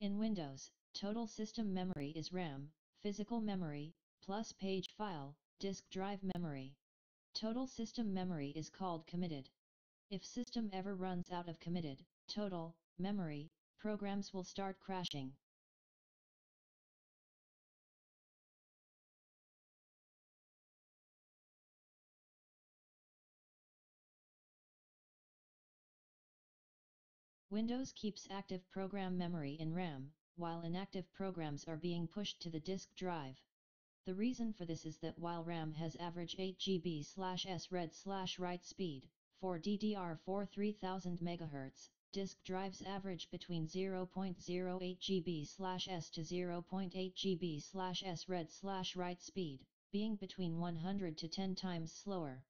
In Windows, total system memory is RAM, physical memory, plus page file, disk drive memory. Total system memory is called committed. If system ever runs out of committed, total, memory, programs will start crashing. Windows keeps active program memory in RAM, while inactive programs are being pushed to the disk drive. The reason for this is that while RAM has average 8 GB/s read/write speed, for DDR4 3000 MHz, disk drives average between 0.08 GB/s to 0.8 GB/s read/write speed, being between 100 to 10 times slower.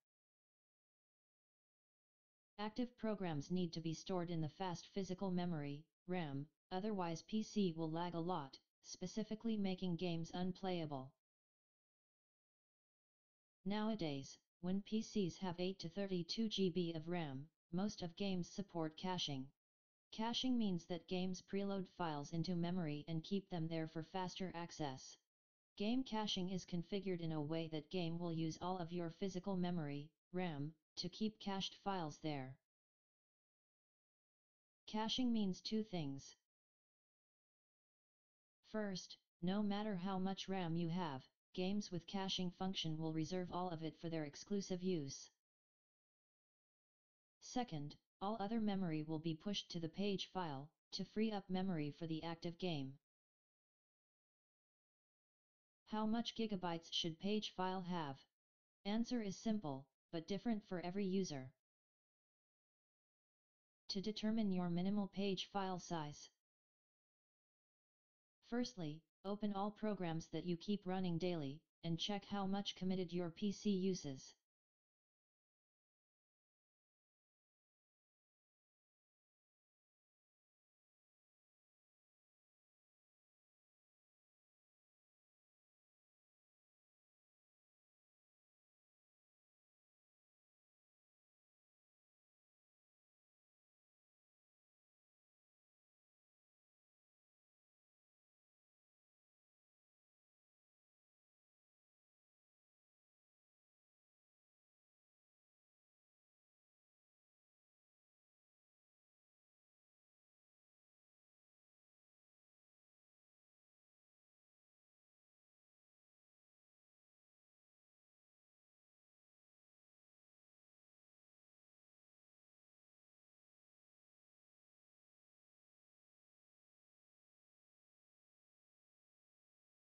Active programs need to be stored in the fast physical memory, RAM, otherwise PC will lag a lot, specifically making games unplayable. Nowadays, when PCs have 8 to 32 GB of RAM, most of games support caching. Caching means that games preload files into memory and keep them there for faster access. Game caching is configured in a way that game will use all of your physical memory, RAM, to keep cached files there. Caching means two things. First, no matter how much RAM you have, games with caching function will reserve all of it for their exclusive use. Second, all other memory will be pushed to the page file, to free up memory for the active game. How much gigabytes should page file have? Answer is simple, but different for every user. To determine your minimal page file size. Firstly, open all programs that you keep running daily, and check how much committed your PC uses.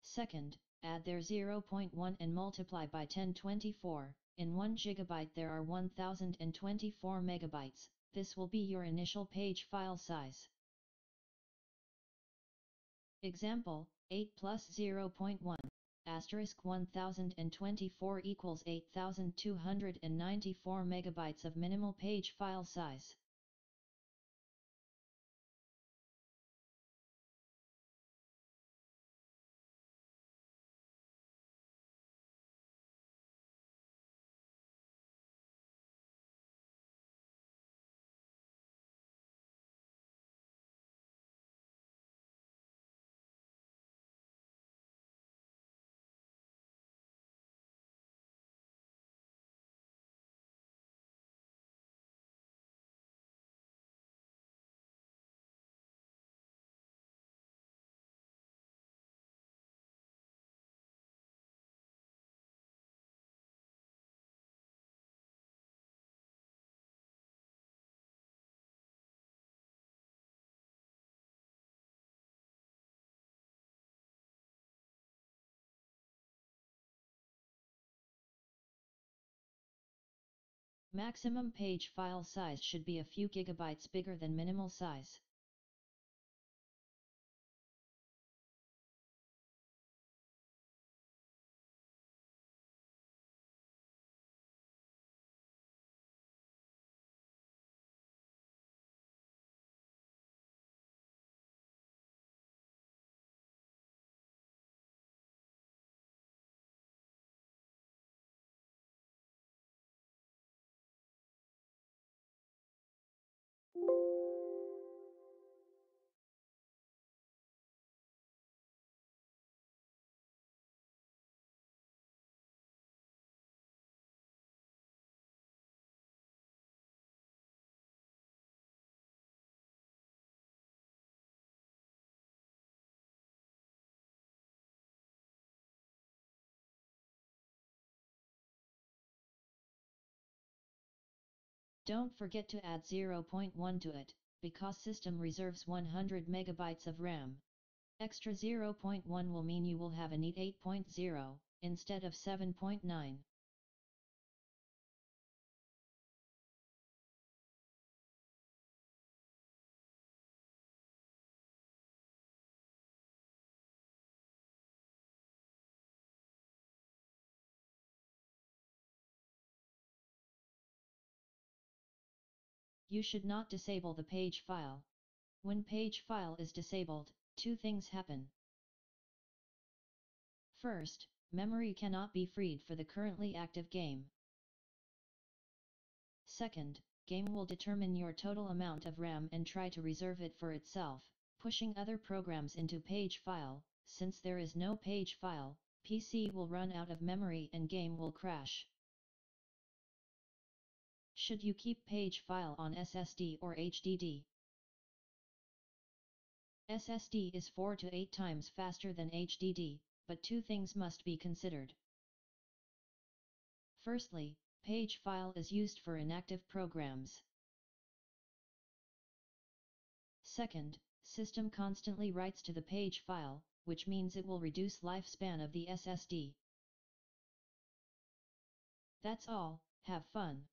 Second, add their 0.1 and multiply by 1024, in 1 GB there are 1024 megabytes, this will be your initial page file size. Example, 8 plus 0.1, asterisk 1024 equals 8294 megabytes of minimal page file size. Maximum page file size should be a few gigabytes bigger than minimal size. Don't forget to add 0.1 to it, because system reserves 100 megabytes of RAM. Extra 0.1 will mean you will have a neat 8.0, instead of 7.9. You should not disable the page file. When page file is disabled, two things happen. First, memory cannot be freed for the currently active game. Second, game will determine your total amount of RAM and try to reserve it for itself, pushing other programs into page file. Since there is no page file, PC will run out of memory and game will crash. Should you keep page file on SSD or HDD? SSD is 4 to 8 times faster than HDD, but two things must be considered. Firstly, page file is used for inactive programs. Second, system constantly writes to the page file, which means it will reduce lifespan of the SSD. That's all, have fun.